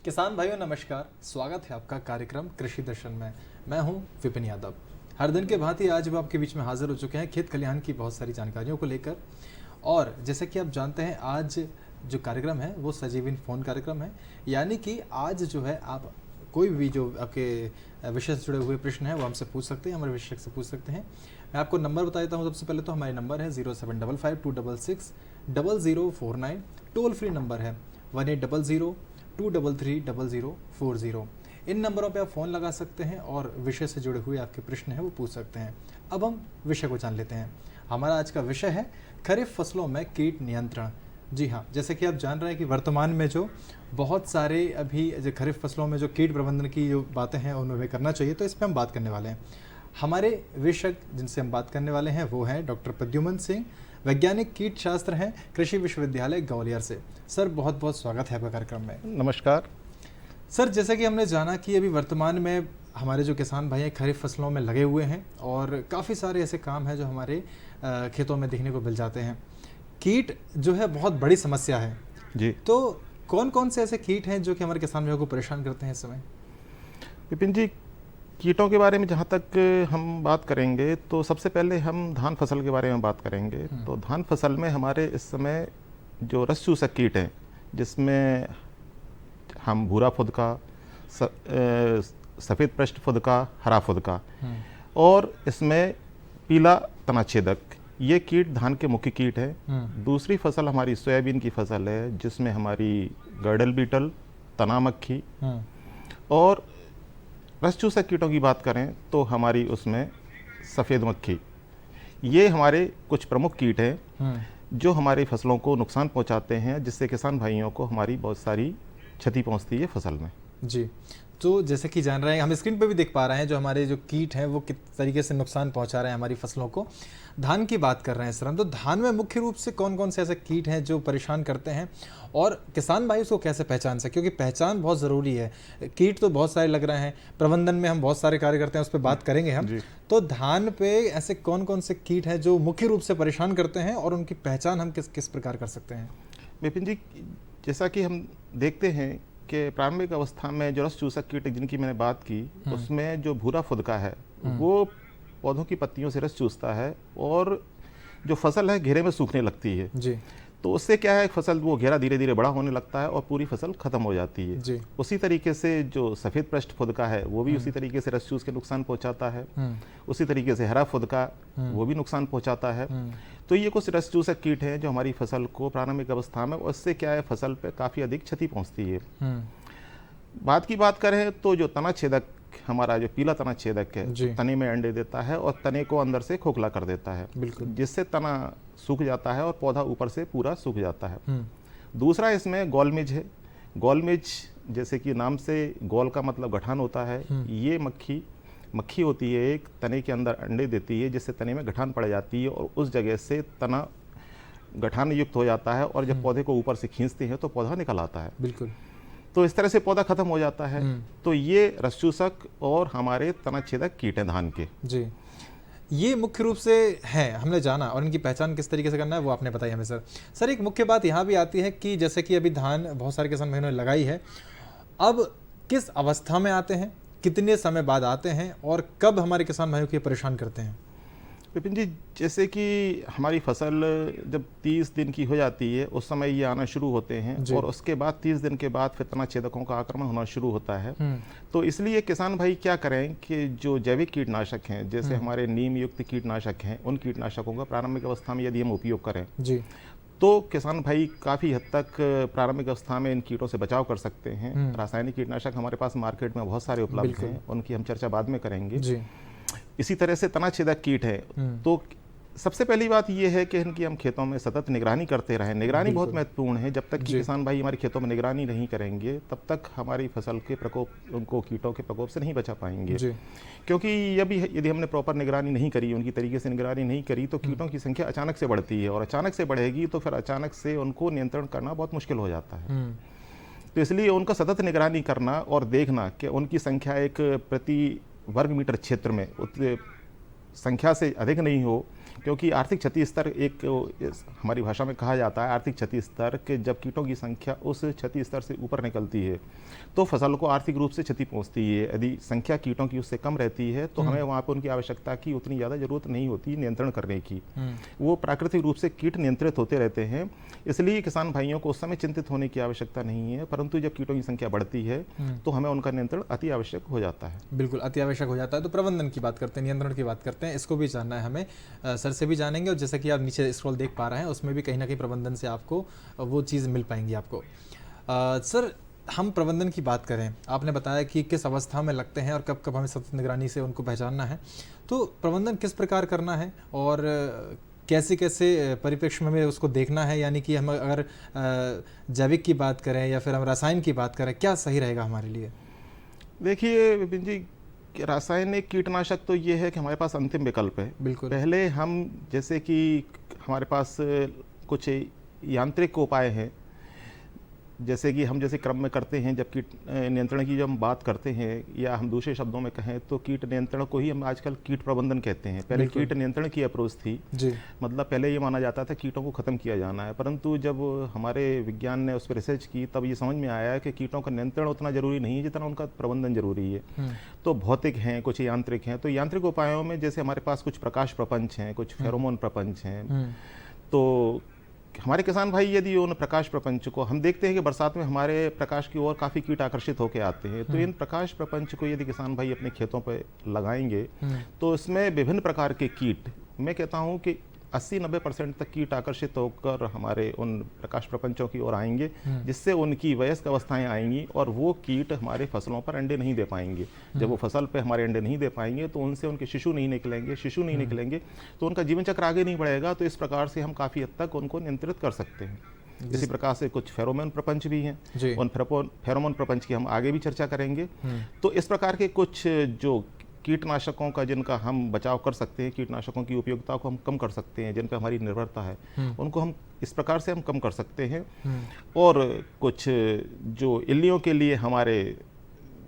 किसान भाइयों नमस्कार, स्वागत है आपका कार्यक्रम कृषि दर्शन में। मैं हूं विपिन यादव। हर दिन के भांति आज भी आपके बीच में हाजिर हो चुके हैं खेत खलिहान की बहुत सारी जानकारियों को लेकर। और जैसे कि आप जानते हैं आज जो कार्यक्रम है वो सजीवन फोन कार्यक्रम है, यानी कि आज जो है आप कोई भी जो आपके विषय से जुड़े हुए प्रश्न हैं वो हमसे पूछ सकते हैं, हमारे विषय से पूछ सकते हैं। मैं आपको नंबर बता देता हूँ। सबसे पहले तो हमारे नंबर है 0755266049, टोल फ्री नंबर है 1800-233-0040। इन नंबरों पे आप फ़ोन लगा सकते हैं और विषय से जुड़े हुए आपके प्रश्न हैं वो पूछ सकते हैं। अब हम विषय को जान लेते हैं। हमारा आज का विषय है खरीफ फसलों में कीट नियंत्रण। जी हाँ, जैसे कि आप जान रहे हैं कि वर्तमान में जो बहुत सारे अभी जो खरीफ फसलों में जो कीट प्रबंधन की जो बातें हैं उन्हें करना चाहिए, तो इस पर हम बात करने वाले हैं। हमारे विशेषज्ञ जिनसे हम बात करने वाले हैं वो हैं डॉक्टर प्रद्युमन सिंह, वैज्ञानिक कीट शास्त्र हैं, कृषि विश्वविद्यालय ग्वालियर से। सर बहुत बहुत स्वागत है आपका कार्यक्रम में। नमस्कार सर, जैसे कि हमने जाना कि अभी वर्तमान में हमारे जो किसान भाई हैं खरीफ फसलों में लगे हुए हैं और काफ़ी सारे ऐसे काम हैं जो हमारे खेतों में देखने को मिल जाते हैं। कीट जो है बहुत बड़ी समस्या है जी। तो कौन कौन से ऐसे कीट हैं जो कि हमारे किसान भाइयों को परेशान करते हैं इस समय? विपिन जी, कीटों के बारे में जहाँ तक हम बात करेंगे तो सबसे पहले हम धान फसल के बारे में बात करेंगे। तो धान फसल में हमारे इस समय जो रस चूसक कीट हैं, जिसमें हम भूरा फुदका, सफ़ेद पृष्ठ फुदका, हरा फुदका और इसमें पीला तनाछेदक, ये कीट धान के मुख्य कीट हैं। दूसरी फसल हमारी सोयाबीन की फसल है, जिसमें हमारी गर्डल बीटल, तना मक्खी और रस चूसक कीटों की बात करें तो हमारी उसमें सफ़ेद मक्खी। ये हमारे कुछ प्रमुख कीट हैं जो हमारी फसलों को नुकसान पहुंचाते हैं, जिससे किसान भाइयों को हमारी बहुत सारी क्षति पहुंचती है फसल में। जी, तो जैसे कि जान रहे हैं, हम स्क्रीन पे भी देख पा रहे हैं जो हमारे जो कीट हैं वो किस तरीके से नुकसान पहुंचा रहे हैं हमारी फसलों को। धान की बात कर रहे हैं सर हम, तो धान में मुख्य रूप से कौन कौन से ऐसे कीट हैं जो परेशान करते हैं और किसान भाई उसको कैसे पहचान सके, क्योंकि पहचान बहुत ज़रूरी है। कीट तो बहुत सारे लग रहे हैं, प्रबंधन में हम बहुत सारे कार्य करते हैं, उस पर बात करेंगे हम। तो धान पे ऐसे कौन कौन से कीट हैं जो मुख्य रूप से परेशान करते हैं और उनकी पहचान हम किस किस प्रकार कर सकते हैं? विपिन जी, जैसा कि हम देखते हैं कि प्रारंभिक अवस्था में जो रस चूसक कीट जिनकी मैंने बात की, उसमें जो भूरा फुदका है वो पौधों की पत्तियों से रस चूसता है और जो फसल है घेरे में सूखने लगती है जी। तो उससे क्या है, फसल वो घेरा धीरे धीरे बड़ा होने लगता है और पूरी फसल खत्म हो जाती है जी। उसी तरीके से जो सफ़ेद पृष्ठ फुदका है वो भी उसी तरीके से रस चूस के नुकसान पहुंचाता है। उसी तरीके से हरा फुदका वो भी नुकसान पहुंचाता है। तो ये कुछ रस चूसक कीट हैं जो हमारी फसल को प्रारंभिक अवस्था में, उससे क्या है फसल पे काफ़ी अधिक क्षति पहुंचती है। बात करें तो जो तना छेदक, हमारा जो पीला तना छेदक है, तने में अंडे देता है और तने को अंदर से खोखला कर देता है, जिससे तना सूख जाता है और पौधा ऊपर से पूरा सूख जाता है। दूसरा इसमें गोलमिज है। गोलमिज जैसे कि नाम से गोल का मतलब गठान होता है, ये मक्खी होती है, एक तने के अंदर अंडे देती है जिससे तने में गठान पड़ जाती है और उस जगह से तना गठान युक्त हो जाता है और जब पौधे को ऊपर से खींचते हैं तो पौधा निकल आता है। बिल्कुल। तो इस तरह से पौधा खत्म हो जाता है। तो ये रस चूसक और हमारे तनाछेदक कीट हैं धान के। जी, ये मुख्य रूप से हैं, हमने जाना, और इनकी पहचान किस तरीके से करना है वो आपने बताई हमें सर। सर, एक मुख्य बात यहाँ भी आती है कि जैसे कि अभी धान बहुत सारे किसान भाइयों ने लगाई है, अब किस अवस्था में आते हैं, कितने समय बाद आते हैं और कब हमारे किसान भाइयों को ये परेशान करते हैं? विपिन जी, जैसे कि हमारी फसल जब 30 दिन की हो जाती है उस समय ये आना शुरू होते हैं और उसके बाद 30 दिन के बाद फिर तनाछेदकों का आक्रमण होना शुरू होता है। तो इसलिए किसान भाई क्या करें कि जो जैविक कीटनाशक हैं, जैसे हमारे नीम युक्त कीटनाशक हैं, उन कीटनाशकों का प्रारंभिक अवस्था में यदि हम उपयोग करें जी, तो किसान भाई काफ़ी हद तक प्रारंभिक अवस्था में इन कीटों से बचाव कर सकते हैं। रासायनिक कीटनाशक हमारे पास मार्केट में बहुत सारे उपलब्ध हैं, उनकी हम चर्चा बाद में करेंगे जी। इसी तरह से तनाछेदक कीट है, तो सबसे पहली बात यह है कि इनकी हम खेतों में सतत निगरानी करते रहें। निगरानी बहुत महत्वपूर्ण है। जब तक कि किसान भाई हमारे खेतों में निगरानी नहीं करेंगे तब तक हमारी फसल के प्रकोप, उनको कीटों के प्रकोप से नहीं बचा पाएंगे। क्योंकि यदि हमने प्रॉपर निगरानी नहीं करी, उनकी तरीके से निगरानी नहीं करी, तो कीटों की संख्या अचानक से बढ़ती है और अचानक से बढ़ेगी तो फिर अचानक से उनको नियंत्रण करना बहुत मुश्किल हो जाता है। तो इसलिए उनका सतत निगरानी करना और देखना कि उनकी संख्या एक प्रति वर्ग मीटर क्षेत्र में संख्या से अधिक नहीं हो, क्योंकि आर्थिक क्षति स्तर एक हमारी भाषा में कहा जाता है आर्थिक क्षति स्तर के, जब कीटों की संख्या उस क्षति स्तर से ऊपर निकलती है तो फसल को आर्थिक रूप से क्षति पहुंचती है। यदि संख्या कीटों की उससे कम रहती है तो हमें वहाँ पर उनकी आवश्यकता की उतनी ज़्यादा जरूरत नहीं होती नियंत्रण करने की। वो प्राकृतिक रूप से कीट नियंत्रित होते रहते हैं, इसलिए किसान भाइयों को उस समय चिंतित होने की आवश्यकता नहीं है। परंतु जब कीटों की संख्या बढ़ती है तो हमें उनका नियंत्रण अति आवश्यक हो जाता है। बिल्कुल अति आवश्यक हो जाता है। तो प्रबंधन की बात करते हैं, नियंत्रण की बात करते हैं, इसको भी जानना है हमें, सर से भी जानेंगे। और जैसे कि आप नीचे स्क्रॉल देख पा रहे हैं उसमें भी कहीं ना कहीं प्रबंधन से आपको वो चीज़ मिल पाएंगी आपको। सर हम प्रबंधन की बात करें, आपने बताया कि किस अवस्था में लगते हैं और कब कब हमें सतत निगरानी से उनको पहचानना है, तो प्रबंधन किस प्रकार करना है और कैसे कैसे परिप्रेक्ष्य में हमें उसको देखना है, यानी कि हम अगर जैविक की बात करें या फिर हम रासायनिक की बात करें, क्या सही रहेगा हमारे लिए? देखिए विपिन जी, रासायनिक कीटनाशक तो ये है कि हमारे पास अंतिम विकल्प है। बिल्कुल। पहले हम जैसे कि हमारे पास कुछ यांत्रिक उपाय हैं, जैसे कि हम जैसे क्रम में करते हैं जब कीट नियंत्रण की जब हम बात करते हैं, या हम दूसरे शब्दों में कहें तो कीट नियंत्रण को ही हम आजकल कीट प्रबंधन कहते हैं। पहले कीट नियंत्रण की अप्रोच थी जी। मतलब पहले ये माना जाता था कीटों को ख़त्म किया जाना है, परंतु जब हमारे विज्ञान ने उस पर रिसर्च की तब ये समझ में आया कि कीटों का नियंत्रण उतना जरूरी नहीं है जितना उनका प्रबंधन जरूरी है। तो भौतिक हैं, कुछ यांत्रिक हैं। तो यांत्रिक उपायों में जैसे हमारे पास कुछ प्रकाश प्रपंच हैं, कुछ फेरोमोन प्रपंच हैं। तो हमारे किसान भाई यदि उन प्रकाश प्रपंच को, हम देखते हैं कि बरसात में हमारे प्रकाश की ओर काफ़ी कीट आकर्षित होकर आते हैं, तो इन प्रकाश प्रपंच को यदि किसान भाई अपने खेतों पर लगाएंगे तो इसमें विभिन्न प्रकार के कीट, मैं कहता हूं कि 80-90% तक कीट आकर्षित होकर हमारे उन प्रकाश प्रपंचों की ओर आएंगे, जिससे उनकी वयस्क अवस्थाएं आएंगी और वो कीट हमारे फसलों पर अंडे नहीं दे पाएंगे। जब वो फसल पे हमारे अंडे नहीं दे पाएंगे तो उनसे उनके शिशु नहीं निकलेंगे तो उनका जीवन चक्र आगे नहीं बढ़ेगा। तो इस प्रकार से हम काफ़ी हद तक उनको नियंत्रित कर सकते हैं। इसी प्रकार से कुछ फेरोमोन प्रपंच भी हैं, उन फेरोमोन प्रपंच की हम आगे भी चर्चा करेंगे। तो इस प्रकार के कुछ जो कीटनाशकों का जिनका हम बचाव कर सकते हैं, कीटनाशकों की उपयोगिता को हम कम कर सकते हैं, जिन पर हमारी निर्भरता है उनको हम इस प्रकार से हम कम कर सकते हैं। और कुछ जो इल्लियों के लिए हमारे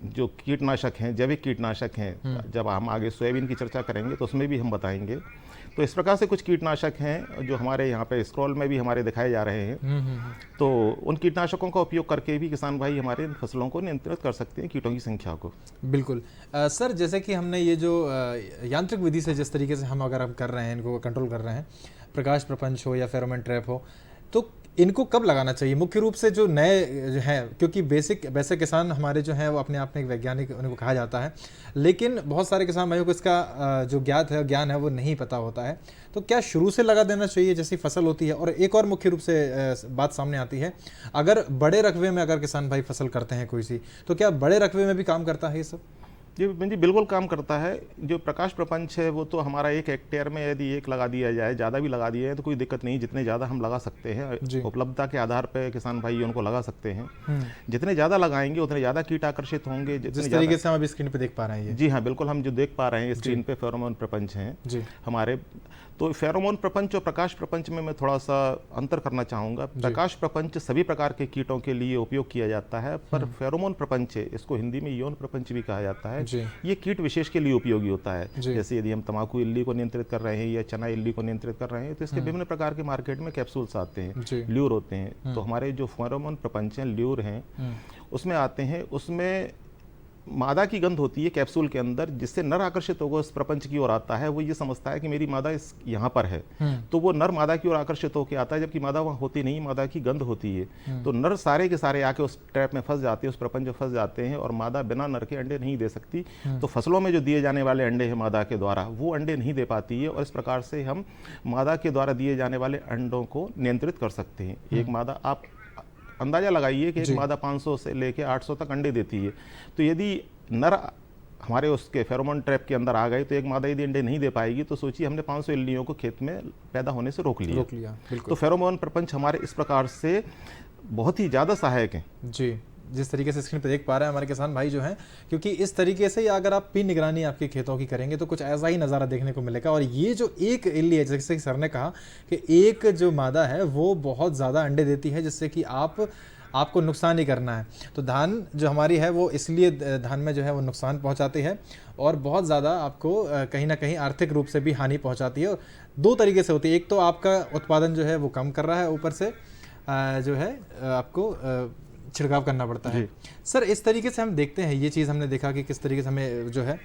जो कीटनाशक हैं, जैविक कीटनाशक हैं, जब हम आगे सोयाबीन की चर्चा करेंगे तो उसमें भी हम बताएंगे। तो इस प्रकार से कुछ कीटनाशक हैं जो हमारे यहाँ पे स्क्रॉल में भी हमारे दिखाए जा रहे हैं। तो उन कीटनाशकों का उपयोग करके भी किसान भाई हमारे फसलों को नियंत्रित कर सकते हैं, कीटों की संख्या को। बिल्कुल। सर जैसे कि हमने ये जो यांत्रिक विधि से जिस तरीके से हम कर रहे हैं, इनको कंट्रोल कर रहे हैं, प्रकाश प्रपंच हो या फेरोमोन ट्रैप हो, तो इनको कब लगाना चाहिए? मुख्य रूप से जो नए हैं, क्योंकि वैसे किसान हमारे जो हैं वो अपने आप में एक वैज्ञानिक उनको कहा जाता है, लेकिन बहुत सारे किसान भाइयों को इसका जो ज्ञान है वो नहीं पता होता है। तो क्या शुरू से लगा देना चाहिए जैसी फसल होती है? और एक और मुख्य रूप से बात सामने आती है, अगर बड़े रकबे में अगर किसान भाई फसल करते हैं कोई सी, तो क्या बड़े रकबे में भी काम करता है ये सब? जी बिल्कुल काम करता है। जो प्रकाश प्रपंच है वो तो हमारा 1 हेक्टेयर में यदि एक लगा दिया जाए, ज़्यादा भी लगा दिया है तो कोई दिक्कत नहीं, जितने ज़्यादा हम लगा सकते हैं उपलब्धता के आधार पर किसान भाई उनको लगा सकते हैं। जितने ज़्यादा लगाएंगे उतने ज़्यादा कीट आकर्षित होंगे। जिस तरीके से हम अभी स्क्रीन पे देख पा रहे हैं। जी हाँ बिल्कुल, हम जो देख पा रहे हैं स्क्रीन पे फेरोमोन प्रपंच हैं हमारे। तो फेरोमोन प्रपंच और प्रकाश प्रपंच में मैं थोड़ा सा अंतर करना चाहूँगा। प्रकाश प्रपंच सभी प्रकार के कीटों के लिए उपयोग किया जाता है, पर फेरोमोन प्रपंच है, इसको हिंदी में यौन प्रपंच भी कहा जाता है, ये कीट विशेष के लिए उपयोगी होता है। जैसे यदि हम तंबाकू इल्ली को नियंत्रित कर रहे हैं या चना इल्ली को नियंत्रित कर रहे हैं तो इसके विभिन्न प्रकार के मार्केट में कैप्सूल्स आते हैं, ल्यूर होते हैं। तो हमारे जो फेरोमोन प्रपंच हैं, ल्यूर हैं, उसमें आते हैं, उसमें मादा की गंध होती है कैप्सूल के अंदर, जिससे नर आकर्षित होकर उस प्रपंच की ओर आता है। वो ये समझता है कि मेरी मादा इस यहाँ पर है, तो वो नर मादा की ओर आकर्षित होकर आता है, जबकि मादा वहाँ होती नहीं, मादा की गंध होती है। तो नर सारे के सारे आके उस ट्रैप में फंस जाते हैं, उस प्रपंच में फंस जाते हैं, और मादा बिना नर के अंडे नहीं दे सकती। तो फसलों में जो दिए जाने वाले अंडे हैं मादा के द्वारा, वो अंडे नहीं दे पाती है, और इस प्रकार से हम मादा के द्वारा दिए जाने वाले अंडों को नियंत्रित कर सकते हैं। एक मादा, आप अंदाजा लगाइए कि एक मादा 500 से लेके 800 तक अंडे देती है। तो यदि नर हमारे उसके फेरोमोन ट्रैप के अंदर आ गए तो एक मादा यदि अंडे नहीं दे पाएगी, तो सोचिए हमने 500 इल्लियों को खेत में पैदा होने से रोक लिया। तो फेरोमोन प्रपंच हमारे इस प्रकार से बहुत ही ज़्यादा सहायक हैं। जी, जिस तरीके से स्क्रीन पर देख पा रहे हैं हमारे किसान भाई जो हैं, क्योंकि इस तरीके से अगर आप पी निगरानी आपके खेतों की करेंगे तो कुछ ऐसा ही नज़ारा देखने को मिलेगा। और ये जो एक इल्ली है, जैसे सर ने कहा कि एक जो मादा है वो बहुत ज़्यादा अंडे देती है, जिससे कि आप आपको नुकसान ही करना है। तो धान जो हमारी है वो इसलिए धान में जो है वो नुकसान पहुंचाती है और बहुत ज़्यादा आपको कहीं ना कहीं आर्थिक रूप से भी हानि पहुंचाती है। और दो तरीके से होती है, एक तो आपका उत्पादन जो है वो कम कर रहा है, ऊपर से जो है आपको छिड़काव करना पड़ता है। सर इस तरीके से हम देखते हैं, ये चीज़ हमने देखा कि किस तरीके से हमें जो है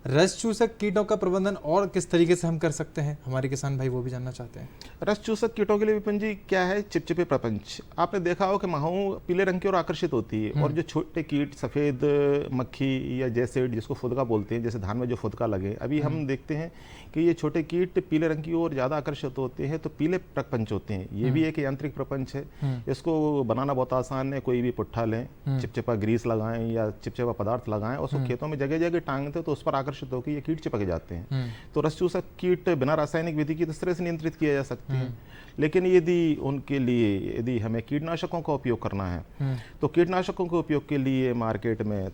रस चूसक कीटों का प्रबंधन और किस तरीके से हम कर सकते हैं, हमारे किसान भाई वो भी जानना चाहते हैं। रस चूसक कीटों के लिए विपिन जी क्या है, चिपचिपे प्रपंच। आपने देखा हो कि माहू पीले रंग की ओर आकर्षित होती है और जो छोटे कीट सफ़ेद मक्खी या जैसेड जिसको फुदका बोलते हैं, जैसे धान में जो फुदका लगे, अभी हम देखते हैं कि ये छोटे कीट पीले रंग की ओर ज़्यादा आकर्षित होते हैं, तो पीले प्रपंच होते हैं। ये भी एक यांत्रिक प्रपंच है, इसको बनाना बहुत आसान है। कोई भी पुट्ठा लें, चिपचिपा ग्रीस लगाएं या चिपचिपा पदार्थ लगाएं और उसको खेतों में जगह जगह टांगते तो उस पर आकर्षित होकर ये कीट चिपक जाते हैं। तो रस चूसक कीट बिना रासायनिक विधि की इस तरह से नियंत्रित किया जा सकते हैं। लेकिन यदि हमें कीटनाशकों का उपयोग करना है तो कीटनाशकों के उपयोग के लिए मार्केट में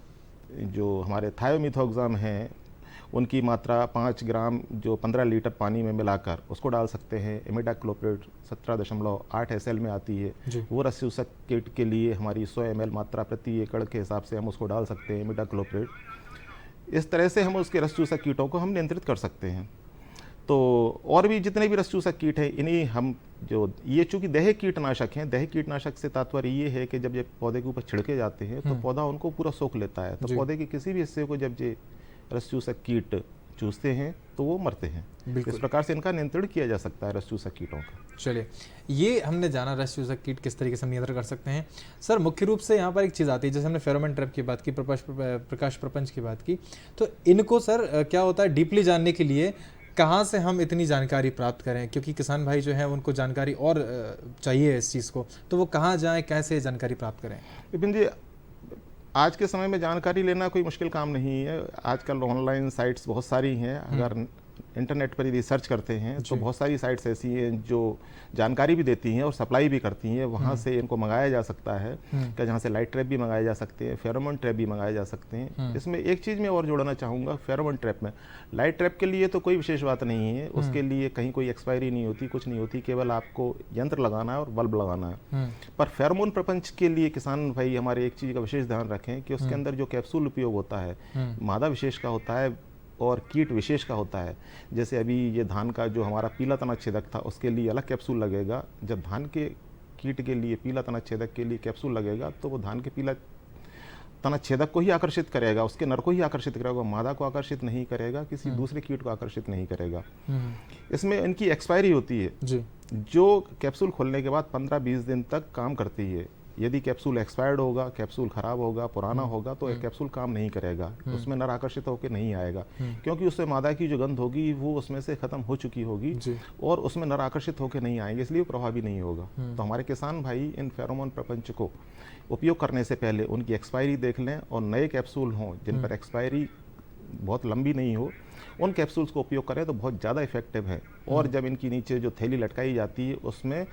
जो हमारे थायोमिथोक्साम हैं उनकी मात्रा 5 ग्राम जो 15 लीटर पानी में मिलाकर उसको डाल सकते हैं। इमिडाक्लोप्रिड 17.8 SL में आती है, वो रस चूसक कीट के लिए हमारी 100 ml मात्रा प्रति एकड़ के हिसाब से हम उसको डाल सकते हैं इमिडाक्लोप्रिड। इस तरह से हम उसके रस चूसक कीटों को हम नियंत्रित कर सकते हैं। तो और भी जितने भी रस चूसक कीट हैं इन्हीं हम जो ये चूंकि दैहिक कीटनाशक हैं, दैहिक कीटनाशक से तात्पर्य ये है कि जब ये पौधे के ऊपर छिड़के जाते हैं तो पौधा उनको पूरा सोख लेता है। तो पौधे के किसी भी हिस्से को जब ये रस चूसक कीट चूसते हैं तो वो मरते हैं। इस प्रकार से इनका नियंत्रण किया जा सकता है रस चूसक कीटों का। चलिए, ये हमने जाना रस चूसक कीट किस तरीके से नियंत्रण कर सकते हैं। सर मुख्य रूप से यहाँ पर एक चीज़ आती है, जैसे हमने फेरोमोन ट्रैप की बात की, प्रकाश प्रपंच की बात की, तो इनको सर क्या होता है डीपली जानने के लिए कहाँ से हम इतनी जानकारी प्राप्त करें, क्योंकि किसान भाई जो है उनको जानकारी और चाहिए इस चीज़ को, तो वो कहाँ जाएँ, कैसे जानकारी प्राप्त करें। विपिन जी, आज के समय में जानकारी लेना कोई मुश्किल काम नहीं है। आजकल ऑनलाइन साइट्स बहुत सारी हैं। अगर इंटरनेट पर यदि सर्च करते हैं तो बहुत सारी साइट्स ऐसी हैं जो जानकारी भी देती हैं और सप्लाई भी करती हैं। वहाँ से इनको मंगाया जा सकता है, क्या जहाँ से लाइट ट्रैप भी मंगाए जा सकते हैं, फेरोमोन ट्रैप भी मंगाए जा सकते हैं। इसमें एक चीज़ मैं और जोड़ना चाहूँगा, फेरोमोन ट्रैप में लाइट ट्रैप के लिए तो कोई विशेष बात नहीं है, उसके लिए कहीं कोई एक्सपायरी नहीं होती, कुछ नहीं होती, केवल आपको यंत्र लगाना है और बल्ब लगाना है। पर फेरोमोन प्रपंच के लिए किसान भाई हमारे एक चीज़ का विशेष ध्यान रखें कि उसके अंदर जो कैप्सूल उपयोग होता है मादा विशेष का होता है और कीट विशेष का होता है। जैसे अभी ये धान का जो हमारा पीला तना छेदक था उसके लिए अलग कैप्सूल लगेगा। जब धान के कीट के लिए पीला तना छेदक के लिए कैप्सूल लगेगा तो वो धान के पीला तना छेदक को ही आकर्षित करेगा, उसके नर को ही आकर्षित करेगा, मादा को आकर्षित नहीं करेगा, किसी दूसरे कीट को आकर्षित नहीं करेगा। इसमें इनकी एक्सपायरी होती है जी, जो कैप्सूल खोलने के बाद 15-20 दिन तक काम करती है। यदि कैप्सूल एक्सपायर्ड होगा, कैप्सूल खराब होगा, पुराना होगा तो एक कैप्सूल काम नहीं करेगा, उसमें नर आकर्षित होकर नहीं आएगा, क्योंकि उससे मादा की जो गंध होगी वो उसमें से खत्म हो चुकी होगी और उसमें नर आकर्षित होकर नहीं आएंगे, इसलिए प्रभावी नहीं होगा। तो हमारे किसान भाई इन फेरोमोन प्रपंच को उपयोग करने से पहले उनकी एक्सपायरी देख लें और नए कैप्सूल हों जिन पर एक्सपायरी बहुत लंबी नहीं हो, उन कैप्सूल्स को उपयोग करें तो बहुत ज़्यादा इफेक्टिव है। और जब इनकी नीचे जो थैली लटकाई जाती है उसमें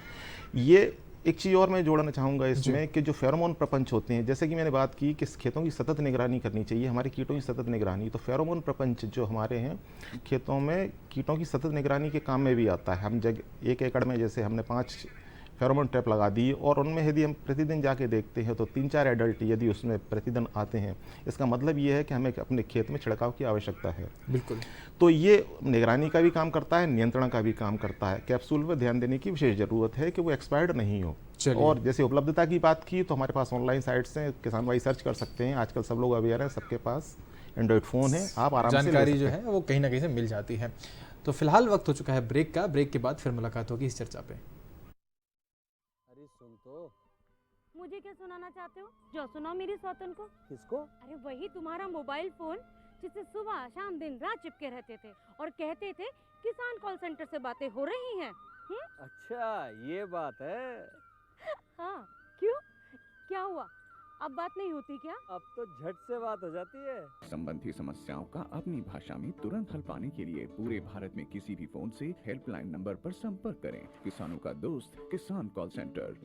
ये एक चीज़ और मैं जोड़ना चाहूँगा इसमें कि जो फेरोमोन प्रपंच होते हैं, जैसे कि मैंने बात की कि खेतों की सतत निगरानी करनी चाहिए, हमारे कीटों की सतत निगरानी, तो फेरोमोन प्रपंच जो हमारे हैं खेतों में कीटों की सतत निगरानी के काम में भी आता है। हम 1 एकड़ में जैसे हमने 5 फेरोमोन ट्रैप लगा दी और उनमें यदि हम प्रतिदिन जाके देखते हैं तो 3-4 एडल्ट यदि उसमें प्रतिदिन आते हैं, इसका मतलब ये है कि हमें अपने खेत में छिड़काव की आवश्यकता है। बिल्कुल। तो ये निगरानी का भी काम करता है, नियंत्रण का भी काम करता है। कैप्सूल पर ध्यान देने की विशेष ज़रूरत है कि वो एक्सपायर्ड नहीं हो। और जैसे उपलब्धता की बात की तो हमारे पास ऑनलाइन साइट्स हैं, किसान भाई सर्च कर सकते हैं। आजकल सब लोग अवेयर हैं, सबके पास एंड्रॉइड फ़ोन है, आप आराम से जानकारी जो है वो कहीं ना कहीं से मिल जाती है। तो फिलहाल वक्त हो चुका है ब्रेक का, ब्रेक के बाद फिर मुलाकात होगी इस चर्चा पे। मुझे क्या सुनाना चाहते हो? जो सुनाओ मेरी सौतन को। किसको? अरे वही तुम्हारा मोबाइल फोन जिससे सुबह शाम दिन रात चिपके रहते थे और कहते थे किसान कॉल सेंटर से बातें हो रही हैं। अच्छा ये बात है। हाँ क्यों, क्या हुआ? अब बात नहीं होती क्या? अब तो झट से बात हो जाती है। संबंधी समस्याओं का अपनी भाषा में तुरंत हल पाने के लिए पूरे भारत में किसी भी फोन से हेल्पलाइन नंबर पर संपर्क करें। किसानों का दोस्त किसान कॉल सेंटर।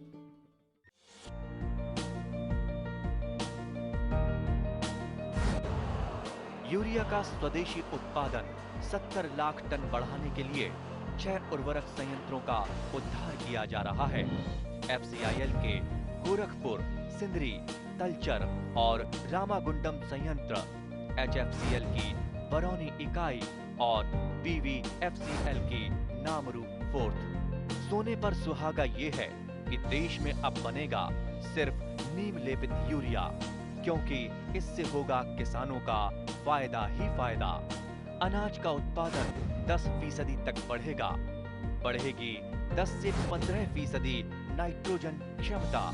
यूरिया का स्वदेशी उत्पादन 70 लाख टन बढ़ाने के लिए 6 उर्वरक संयंत्रों का उद्धार किया जा रहा है। FCIL के गोरखपुर, सिंदरी, तलचर और रामागुंडम संयंत्र, HFCL की बरौनी इकाई और BVFCL की नामरू 4th। सोने पर सुहागा ये है कि देश में अब बनेगा सिर्फ नीम लेपित यूरिया, क्योंकि इससे होगा किसानों का फायदा ही फायदा। अनाज का उत्पादन 10% तक बढ़ेगा, बढ़ेगी 10 से 15% नाइट्रोजन क्षमता।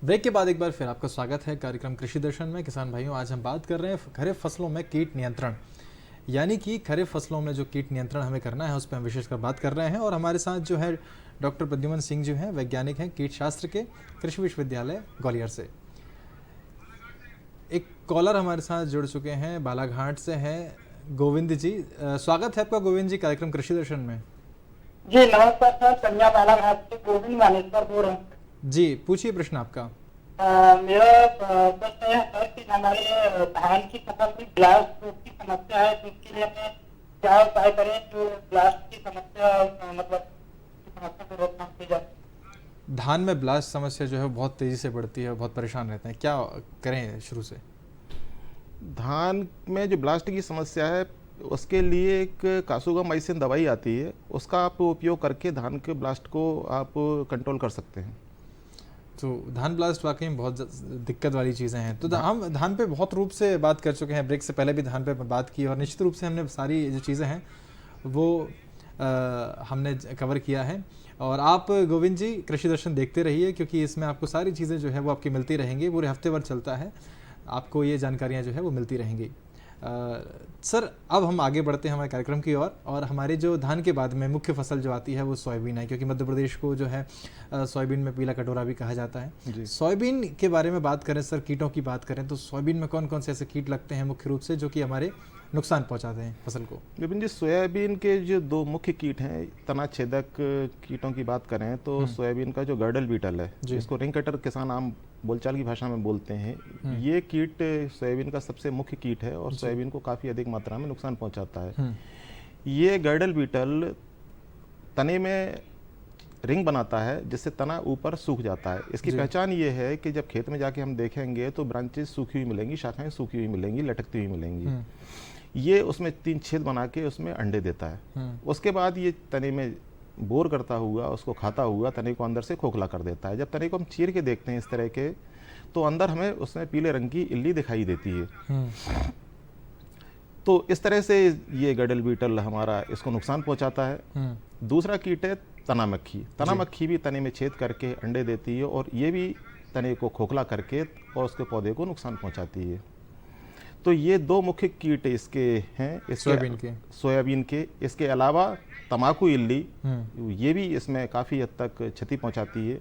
ब्रेक के बाद एक बार फिर आपका स्वागत है कार्यक्रम कृषि दर्शन में। किसान भाइयों, आज हम बात कर रहे हैं खरीफ फसलों में कीट नियंत्रण, यानी कि खरीफ फसलों में जो कीट नियंत्रण हमें करना है उस पर हम विशेषकर बात कर रहे हैं। और हमारे साथ जो है डॉक्टर प्रद्युमन सिंह जो हैं, वैज्ञानिक हैं कीट शास्त्र के, कृषि विश्वविद्यालय ग्वालियर से। एक कॉलर हमारे साथ जुड़ चुके हैं, बालाघाट से हैं गोविंद जी। स्वागत है आपका गोविंद जी कार्यक्रम कृषि दर्शन में। जी नमस्कार सर, कन्या बालाघाट से गोविंद मानेश्वर बोल रहा हूँ। जी पूछिए प्रश्न आपका। मेरा प्रश्न यह है कि हमारे धान की फसल में ब्लास्ट रोग की समस्या है, तो उसके लिए हमें क्या उपाय करें जो ब्लास्ट की समस्या को रोकथाम की जाए। धान में ब्लास्ट समस्या जो है बहुत तेजी से बढ़ती है, बहुत परेशान रहते हैं, क्या करें शुरू से? धान में जो ब्लास्ट की समस्या है उसके लिए एक कासुगामाइसिन दवाई आती है, उसका आप उपयोग करके धान के ब्लास्ट को आप कंट्रोल कर सकते हैं। तो धान ब्लास्ट वाकई में बहुत दिक्कत वाली चीज़ें हैं। तो हम धान पे बहुत रूप से बात कर चुके हैं, ब्रेक से पहले भी धान पे बात की, और निश्चित रूप से हमने सारी जो चीज़ें हैं वो हमने कवर किया है। और आप गोविंद जी कृषि दर्शन देखते रहिए, क्योंकि इसमें आपको सारी चीज़ें जो है वो आपकी मिलती रहेंगी, पूरे हफ्ते भर चलता है, आपको ये जानकारियाँ जो है वो मिलती रहेंगी। सर अब हम आगे बढ़ते हैं हमारे कार्यक्रम की ओर, और हमारे जो धान के बाद में मुख्य फसल जो आती है वो सोयाबीन है, क्योंकि मध्य प्रदेश को जो है सोयाबीन में पीला कटोरा भी कहा जाता है। सोयाबीन के बारे में बात करें सर, कीटों की बात करें तो सोयाबीन में कौन कौन से ऐसे कीट लगते हैं मुख्य रूप से जो कि हमारे नुकसान पहुंचाते हैं फसल को? विपिन जी, सोयाबीन के जो दो मुख्य कीट हैं, तना छेदक कीटों की बात करें तो सोयाबीन का जो गर्डल बीटल है, जिसको रिंग कटर किसान आम बोलचाल की भाषा में बोलते हैं, ये कीट सोयाबीन का सबसे मुख्य कीट है और सोयाबीन को काफ़ी अधिक मात्रा में नुकसान पहुंचाता है। ये गर्डल बीटल तने में रिंग बनाता है जिससे तना ऊपर सूख जाता है। इसकी पहचान ये है कि जब खेत में जाके हम देखेंगे तो ब्रांचेस सूखी हुई मिलेंगी, शाखाएं सूखी हुई मिलेंगी, लटकती हुई मिलेंगी। ये उसमें 3 छेद बना के उसमें अंडे देता है। उसके बाद ये तने में बोर करता हुआ, उसको खाता हुआ तने को अंदर से खोखला कर देता है। जब तने को हम चीर के देखते हैं इस तरह के, तो अंदर हमें उसमें पीले रंग की इल्ली दिखाई देती है। तो इस तरह से ये गर्डल बीटल हमारा इसको नुकसान पहुंचाता है। दूसरा कीट है तना मक्खी। तना मक्खी भी तने में छेद करके अंडे देती है और ये भी तने को खोखला करके और उसके पौधे को नुकसान पहुंचाती है। तो ये 2 मुख्य कीट इसके हैं, सोयाबीन के। इसके अलावा तम्बाकू इल्ली, ये भी इसमें काफ़ी हद तक क्षति पहुंचाती है।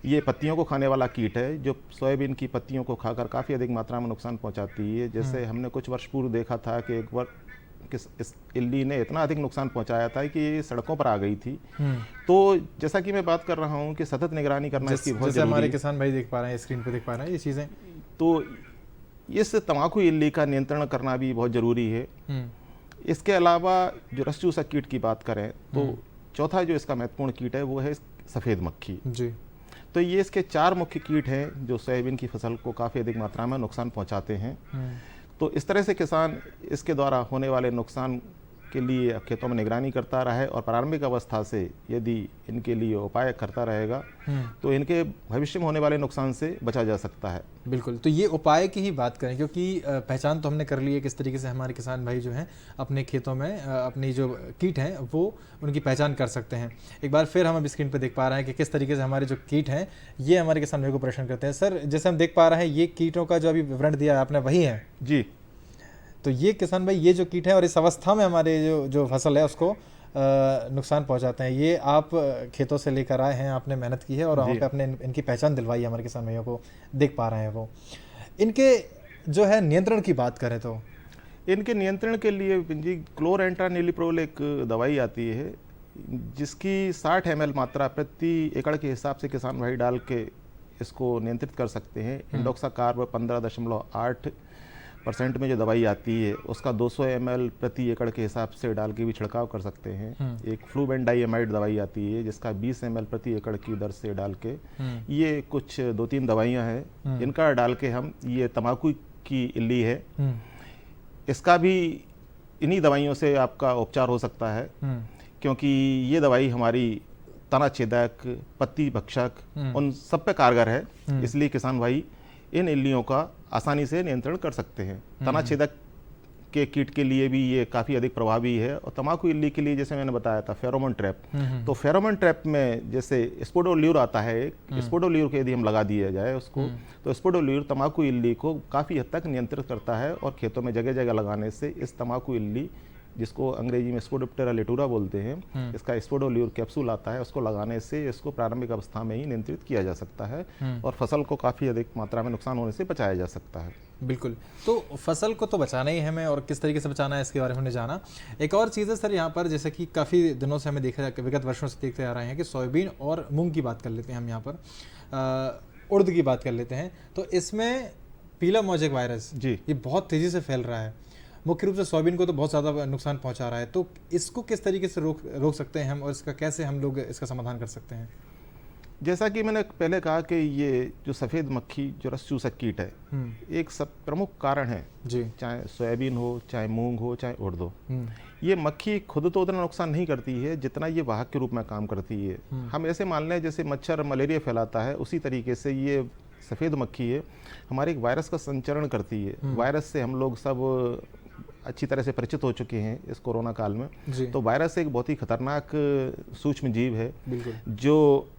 ये पत्तियों को खाने वाला कीट है जो सोयाबीन की पत्तियों को खाकर काफ़ी अधिक मात्रा में नुकसान पहुंचाती है। जैसे हमने कुछ वर्ष पूर्व देखा था कि एक बार इस इल्ली ने इतना अधिक नुकसान पहुंचाया था कि ये सड़कों पर आ गई थी। तो जैसा कि मैं बात कर रहा हूं कि सतत निगरानी करना इसकी बहुत जरूरी है। हमारे किसान भाई देख पा रहे हैं, स्क्रीन पे देख पा रहे हैं ये चीज़ें। तो इस तम्बाकू इल्ली का नियंत्रण करना भी बहुत ज़रूरी है। इसके अलावा जो रस चूसक कीट की बात करें तो चौथा जो इसका महत्वपूर्ण कीट है वो है सफ़ेद मक्खी जी। तो ये इसके 4 मुख्य कीट हैं जो सोयाबीन की फसल को काफ़ी अधिक मात्रा में नुकसान पहुंचाते हैं। तो इस तरह से किसान इसके द्वारा होने वाले नुकसान के लिए खेतों में निगरानी करता रहा है और प्रारंभिक अवस्था से यदि इनके लिए उपाय करता रहेगा तो इनके भविष्य में होने वाले नुकसान से बचा जा सकता है। बिल्कुल, तो ये उपाय की ही बात करें, क्योंकि पहचान तो हमने कर ली है किस तरीके से हमारे किसान भाई जो हैं अपने खेतों में अपनी जो कीट हैं वो उनकी पहचान कर सकते हैं। एक बार फिर हम अब स्क्रीन पर देख पा रहे हैं कि किस तरीके से हमारे जो कीट हैं ये हमारे किसान भाई को परेशान करते हैं। सर जैसे हम देख पा रहे हैं ये कीटों का जो अभी विवरण दिया आपने वही है जी। तो ये किसान भाई ये जो कीट है और इस अवस्था में हमारे जो फसल है उसको नुकसान पहुंचाते हैं, ये आप खेतों से लेकर आए हैं, आपने मेहनत की है और वहाँ पे अपने इनकी पहचान दिलवाई है, हमारे किसान भाइयों को देख पा रहे हैं। वो इनके जो है नियंत्रण की बात करें तो इनके नियंत्रण के लिए जी क्लोरेंट्रानिलिप्रोल एक दवाई आती है जिसकी 60 ml मात्रा प्रति एकड़ के हिसाब से किसान भाई डाल के इसको नियंत्रित कर सकते हैं। इंडोक्साकार्ब 15.8 % में जो दवाई आती है उसका 200 ml प्रति एकड़ के हिसाब से डाल के भी छिड़काव कर सकते हैं। एक फ्लूबेंडाइएमाइड दवाई आती है जिसका 20 ml प्रति एकड़ की दर से डाल के, ये कुछ 2-3 दवाइयाँ हैं, इनका डाल के हम, ये तम्बाकू की इल्ली है, इसका भी इन्हीं दवाइयों से आपका उपचार हो सकता है, क्योंकि ये दवाई हमारी तना छेदक, पत्ती भक्षक, उन सब पे कारगर है। इसलिए किसान भाई इन इल्लियों का आसानी से नियंत्रण कर सकते हैं। तना छेदक के कीट के लिए भी ये काफ़ी अधिक प्रभावी है, और तम्बाकू इल्ली के लिए जैसे मैंने बताया था फेरोमोन ट्रैप, तो फेरोमोन ट्रैप में जैसे स्पोडोल्यूर आता है, स्पोडोल्यूर के यदि हम लगा दिया जाए उसको, तो स्पोडोल्यूर तम्बाकू इल्ली को काफ़ी हद तक नियंत्रित करता है, और खेतों में जगह जगह लगाने से इस तम्बाकू इल्ली, जिसको अंग्रेजी में स्पोडोप्टेरा लेटूरा बोलते हैं, इसका स्पोडोल्यूर कैप्सूल आता है, उसको लगाने से इसको प्रारंभिक अवस्था में ही नियंत्रित किया जा सकता है, और फसल को काफ़ी अधिक मात्रा में नुकसान होने से बचाया जा सकता है। बिल्कुल, तो फसल को तो बचाना ही है हमें, और किस तरीके से बचाना है इसके बारे में हमने जाना। एक और चीज़ है सर यहाँ पर, जैसे कि काफ़ी दिनों से हमें देखा, विगत वर्षों से देखते आ रहे हैं कि सोयाबीन और मूंग की बात कर लेते हैं हम यहाँ पर, उड़द की बात कर लेते हैं, तो इसमें पीला मोज़ेक वायरस जी, ये बहुत तेज़ी से फैल रहा है। मुख्य रूप से सोयाबीन को तो बहुत ज़्यादा नुकसान पहुंचा रहा है, तो इसको किस तरीके से रोक सकते हैं हम, और इसका कैसे हम लोग इसका समाधान कर सकते हैं? जैसा कि मैंने पहले कहा कि ये जो सफ़ेद मक्खी, जो रस चूसक कीट है, एक सब प्रमुख कारण है जी, चाहे सोयाबीन हो, चाहे मूंग हो, चाहे उड़द हो। ये मक्खी खुद तो उतना नुकसान नहीं करती है जितना ये वाहक के रूप में काम करती है। हम ऐसे मान लें जैसे मच्छर मलेरिया फैलाता है, उसी तरीके से ये सफ़ेद मक्खी है हमारे एक वायरस का संचरण करती है। वायरस से हम लोग सब अच्छी तरह से परिचित हो चुके हैं इस कोरोना काल में। तो वायरस एक बहुत ही खतरनाक सूक्ष्म जीव है जो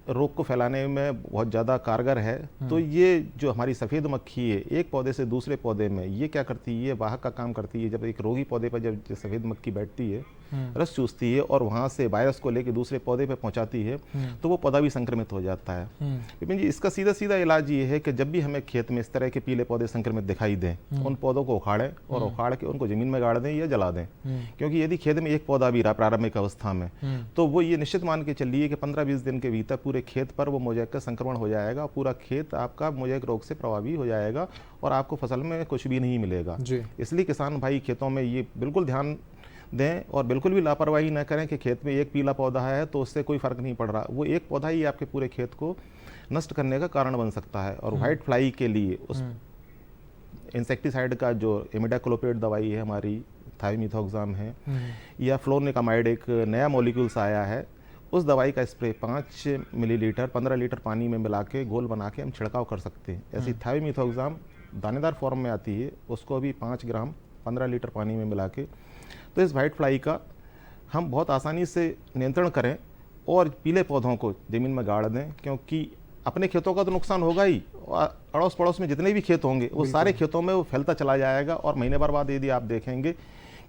रोग को फैलाने में बहुत ज़्यादा कारगर है। तो ये जो हमारी सफ़ेद मक्खी है, एक पौधे से दूसरे पौधे में ये क्या करती है, ये वाहक का काम करती है। जब एक रोगी पौधे पर जब सफ़ेद मक्खी बैठती है, रस चूसती है और वहाँ से वायरस को लेकर दूसरे पौधे पर पहुँचाती है, तो वो पौधा भी संक्रमित हो जाता है। विपिन जी, इसका सीधा सीधा इलाज ये है कि जब भी हमें खेत में इस तरह के पीले पौधे संक्रमित दिखाई दें, उन पौधों को उखाड़ें और उखाड़ के उनको ज़मीन में गाड़ दें या जला दें। क्योंकि यदि खेत में एक पौधा भी रहा प्रारंभिक अवस्था में, तो वो ये निश्चित मान के चलिए कि 15-20 दिन के भीतर पूरे खेत पर वो मोज़ेक का संक्रमण हो जाएगा, पूरा खेत आपका मोज़ेक रोग से प्रभावी हो जाएगा और आपको फसल में कुछ भी नहीं मिलेगा। इसलिए किसान भाई खेतों में ये बिल्कुल ध्यान दें और बिल्कुल भी लापरवाही न करें कि खेत में एक पीला पौधा है तो उससे कोई फ़र्क नहीं पड़ रहा। वो एक पौधा ही आपके पूरे खेत को नष्ट करने का कारण बन सकता है। और वाइट फ्लाई के लिए उस इंसेक्टिसाइड का जो इमिडाक्लोप्रिड दवाई है हमारी, थायोमिथोक्साम है, या फ्लोनिकामाइड एक नया मॉलिक्यूल्स आया है, उस दवाई का स्प्रे 5 मिलीलीटर 15 लीटर पानी में मिला के घोल बना के हम छिड़काव कर सकते हैं। ऐसी थायोमिथोक्साम दानेदार फॉर्म में आती है, उसको भी 5 ग्राम 15 लीटर पानी में मिला के, तो इस वाइट फ्लाई का हम बहुत आसानी से नियंत्रण करें और पीले पौधों को ज़मीन में गाड़ दें। क्योंकि अपने खेतों का तो नुकसान होगा ही, अड़ोस पड़ोस में जितने भी खेत होंगे वो सारे खेतों में वो फैलता चला जाएगा, और महीने भर बाद यदि आप देखेंगे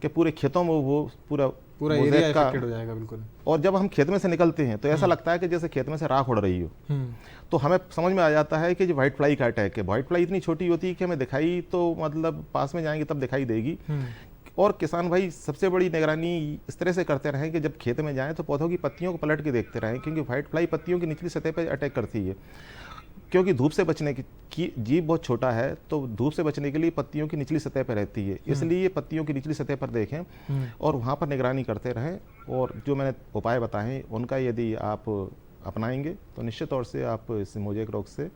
कि पूरे खेतों में वो पूरा एरिया इफेक्टेड हो जाएगा। बिल्कुल। और जब हम खेत में से निकलते हैं तो ऐसा लगता है कि जैसे खेत में से राख उड़ रही हो। तो हमें समझ में आ जाता है कि जो वाइट फ्लाई का अटैक है, वाइट फ्लाई इतनी छोटी होती है कि हमें दिखाई तो मतलब पास में जाएंगे तब दिखाई देगी। और किसान भाई सबसे बड़ी निगरानी इस तरह से करते रहें कि जब खेत में जाएं तो पौधों की पत्तियों को पलट के देखते रहें, क्योंकि वाइट फ्लाई पत्तियों की निचली सतह पर अटैक करती है। क्योंकि धूप से बचने की जीव बहुत छोटा है, तो धूप से बचने के लिए पत्तियों की निचली सतह पर रहती है, इसलिए पत्तियों की निचली सतह पर देखें और वहाँ पर निगरानी करते रहें। और जो मैंने उपाय बताएं उनका यदि आप अपनाएंगे तो निश्चित तौर से आप इस मोज़ेक रोग से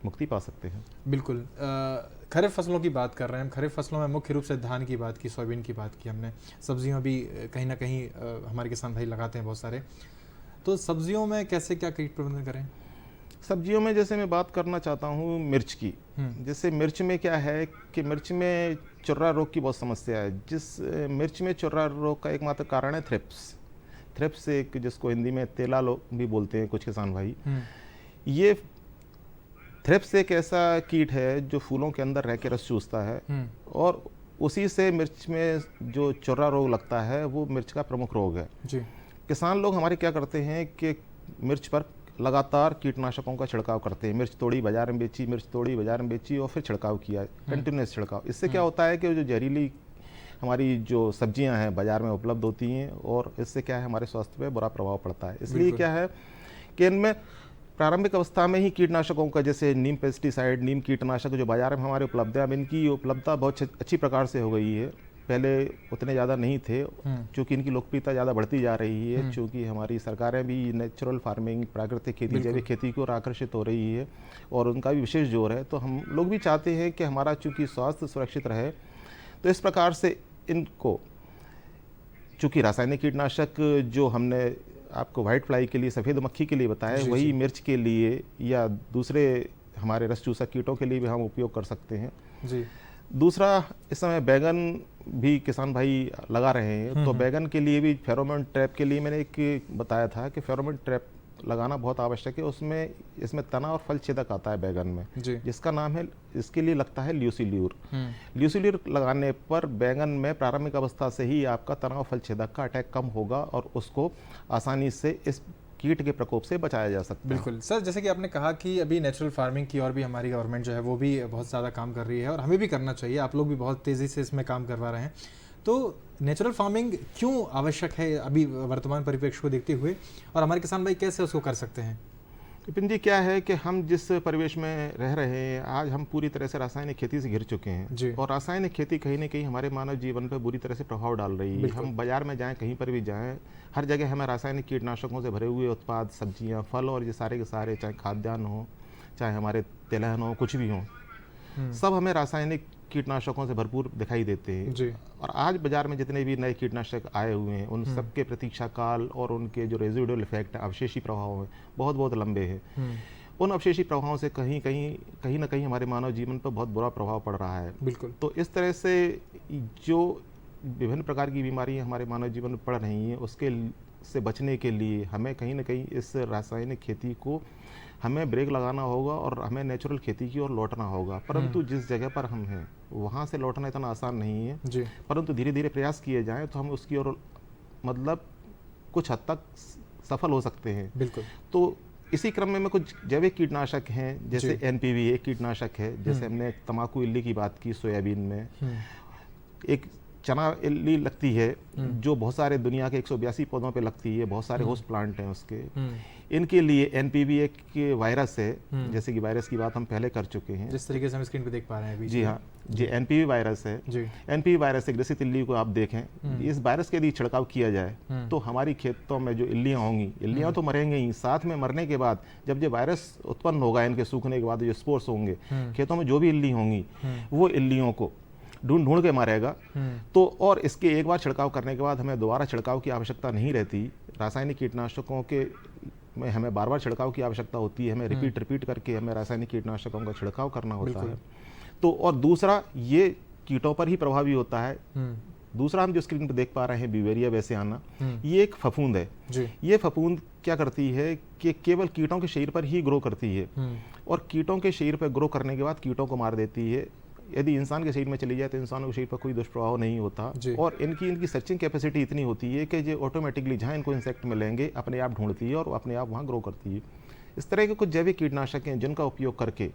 मुक्ति पा सकते हैं। बिल्कुल। खरीफ फसलों की बात कर रहे हैं हम। खरीफ फसलों में मुख्य रूप से धान की बात की, सोयाबीन की बात की हमने, सब्जियों भी कहीं ना कहीं हमारे किसान भाई लगाते हैं बहुत सारे। तो सब्जियों में कैसे क्या कीट प्रबंधन करें? सब्जियों में जैसे मैं बात करना चाहता हूँ मिर्च की। जैसे मिर्च में क्या है कि मिर्च में चुर्रा रोग की बहुत समस्या है। जिस मिर्च में चुर्रा रोग का एकमात्र कारण है थ्रिप्स। थ्रिप्स एक, जिसको हिंदी में तेला लोग भी बोलते हैं कुछ किसान भाई। ये थ्रिप्स एक ऐसा कीट है जो फूलों के अंदर रह के रस चूसता है, और उसी से मिर्च में जो चुर्रा रोग लगता है वो मिर्च का प्रमुख रोग है जी। किसान लोग हमारे क्या करते हैं कि मिर्च पर लगातार कीटनाशकों का छिड़काव करते हैं। मिर्च तोड़ी बाजार में बेची, मिर्च तोड़ी बाजार में बेची और फिर छिड़काव किया, कंटिन्यूस छिड़काव। इससे क्या होता है कि जो जहरीली हमारी जो सब्जियां हैं बाजार में उपलब्ध होती हैं, और इससे क्या है हमारे स्वास्थ्य पे बुरा प्रभाव पड़ता है। इसलिए क्या है कि इनमें प्रारंभिक अवस्था में ही कीटनाशकों का, जैसे नीम पेस्टिसाइड, नीम कीटनाशक जो बाजार में हमारे उपलब्ध है, अब इनकी उपलब्धता बहुत अच्छी प्रकार से हो गई है। पहले उतने ज़्यादा नहीं थे, क्योंकि इनकी लोकप्रियता ज़्यादा बढ़ती जा रही है, क्योंकि हमारी सरकारें भी नेचुरल फार्मिंग, प्राकृतिक खेती, जैविक खेती की ओर आकर्षित हो रही है और उनका भी विशेष जोर है। तो हम लोग भी चाहते हैं कि हमारा चूँकि स्वास्थ्य सुरक्षित रहे, तो इस प्रकार से इनको, चूँकि रासायनिक कीटनाशक जो हमने आपको व्हाइट फ्लाई के लिए, सफ़ेद मक्खी के लिए बताया, वही मिर्च के लिए या दूसरे हमारे रस चूसक कीटों के लिए भी हम उपयोग कर सकते हैं जी। दूसरा, इस समय बैगन भी किसान भाई लगा रहे हैं, तो बैगन के लिए भी फेरोमोन ट्रैप के लिए मैंने एक बताया था कि फेरोमोन ट्रैप लगाना बहुत आवश्यक है। उसमें इसमें तना और फल छेदक आता है बैगन में, जिसका नाम है, इसके लिए लगता है ल्यूसिल्यूर। ल्यूसिल्यूर लगाने पर बैगन में प्रारंभिक अवस्था से ही आपका तना और फल छेदक का अटैक कम होगा और उसको आसानी से इस कीट के प्रकोप से बचाया जा सकता है। बिल्कुल सर, जैसे कि आपने कहा कि अभी नेचुरल फार्मिंग की और भी हमारी गवर्नमेंट जो है वो भी बहुत ज़्यादा काम कर रही है और हमें भी करना चाहिए। आप लोग भी बहुत तेज़ी से इसमें काम करवा रहे हैं। तो नेचुरल फार्मिंग क्यों आवश्यक है अभी वर्तमान परिप्रेक्ष्य को देखते हुए, और हमारे किसान भाई कैसे उसको कर सकते हैं? विपिन जी, क्या है कि हम जिस परिवेश में रह रहे हैं आज, हम पूरी तरह से रासायनिक खेती से घिर चुके हैं और रासायनिक खेती कहीं ना कहीं हमारे मानव जीवन पर बुरी तरह से प्रभाव डाल रही है। हम बाजार में जाएं, कहीं पर भी जाएं, हर जगह हमें रासायनिक कीटनाशकों से भरे हुए उत्पाद, सब्जियां, फल और ये सारे के सारे, चाहे खाद्यान्न हो, चाहे हमारे तिलहन हो, कुछ भी हो, सब हमें रासायनिक कीटनाशकों से भरपूर दिखाई देते हैं जी। और आज बाजार में जितने भी नए कीटनाशक आए हुए हैं, उन सबके प्रतीक्षा काल और उनके जो रेजिडुअल इफेक्ट, अवशेषी प्रभाव हैं, बहुत बहुत लंबे हैं। उन अवशेषी प्रभावों से कहीं ना कहीं हमारे मानव जीवन पर बहुत बुरा प्रभाव पड़ रहा है। बिल्कुल। तो इस तरह से जो विभिन्न प्रकार की बीमारियां हमारे मानव जीवन में पड़ रही हैं, उसके से बचने के लिए हमें कहीं ना कहीं इस रासायनिक खेती को हमें ब्रेक लगाना होगा और हमें नेचुरल खेती की ओर लौटना होगा। परंतु जिस जगह पर हम हैं वहाँ से लौटना इतना आसान नहीं है जी। परंतु धीरे धीरे प्रयास किए जाएं तो हम उसकी ओर मतलब कुछ हद तक सफल हो सकते हैं। बिल्कुल। तो इसी क्रम में कुछ जैविक कीटनाशक हैं, जैसे एनपीवी एक कीटनाशक है, जैसे हमने तंबाकू इल्ली की बात की, सोयाबीन में एक चना इल्ली लगती है जो बहुत सारे दुनिया के 182 पौधों पे लगती है, बहुत सारे होस्ट प्लांट हैं उसके। इनके लिए एनपीवी एक वायरस है, जैसे कि वायरस की बात हम पहले कर चुके हैं, जिस तरीके से हम स्क्रीन पे देख पा रहे हैं अभी। जी हाँ जी, एनपीवी वायरस है जी। एनपीवी वायरस एक ग्रसित इल्ली को आप देखें, इस वायरस के यदि छिड़काव किया जाए तो हमारी खेतों में जो इल्लियाँ होंगी, इल्लियाँ तो मरेंगे ही, साथ में मरने के बाद जब ये वायरस उत्पन्न होगा, इनके सूखने के बाद जो स्पोर्स होंगे खेतों में, जो भी इल्ली होंगी वो इल्लियों को ढूंढ के मारेगा। तो और इसके एक बार छिड़काव करने के बाद हमें दोबारा छिड़काव की आवश्यकता नहीं रहती। रासायनिक कीटनाशकों के में हमें बार बार छिड़काव की आवश्यकता होती है, हमें रिपीट करके हमें रासायनिक कीटनाशकों का छिड़काव करना होता है। तो और दूसरा, ये कीटों पर ही प्रभावी होता है। दूसरा, हम जो स्क्रीन पर देख पा रहे हैं ब्यूवेरिया बेसियाना, ये एक फफूंद है जी। ये फफूंद क्या करती है कि केवल कीटों के शरीर पर ही ग्रो करती है और कीटों के शरीर पर ग्रो करने के बाद कीटों को मार देती है। यदि इंसान के शरीर में चली जाए तो इंसानों के शरीर पर कोई दुष्प्रभाव नहीं होता और इनकी सर्चिंग कैपेसिटी इतनी होती है कि ये ऑटोमेटिकली जहाँ इनको इंसेक्ट मिलेंगे अपने आप ढूंढती है और अपने आप वहाँ ग्रो करती है। इस तरह के कुछ जैविक कीटनाशक हैं जिनका उपयोग करके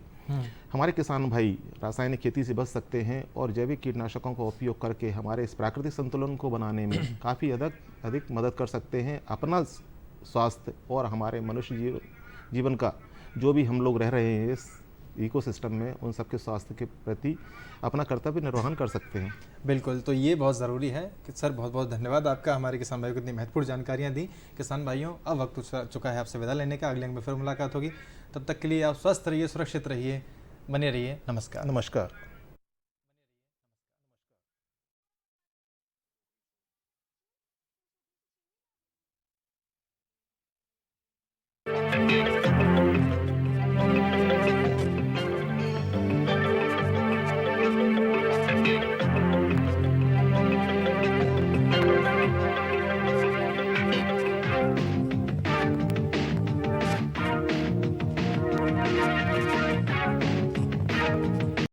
हमारे किसान भाई रासायनिक खेती से बच सकते हैं और जैविक कीटनाशकों का उपयोग करके हमारे इस प्राकृतिक संतुलन को बनाने में काफ़ी अधिक मदद कर सकते हैं। अपना स्वास्थ्य और हमारे मनुष्य जीवन का जो भी हम लोग रह रहे हैं इस इकोसिस्टम में, उन सबके स्वास्थ्य के प्रति अपना कर्तव्य निर्वहन कर सकते हैं। बिल्कुल, तो ये बहुत ज़रूरी है कि सर बहुत बहुत धन्यवाद आपका, हमारे किसान भाइयों को इतनी महत्वपूर्ण जानकारियाँ दी। किसान भाइयों, अब वक्त चुका है आपसे विदा लेने का, अगले अंक में फिर मुलाकात होगी। तब तक के लिए आप स्वस्थ रहिए, सुरक्षित रहिए, बने रहिए। नमस्कार। नमस्कार।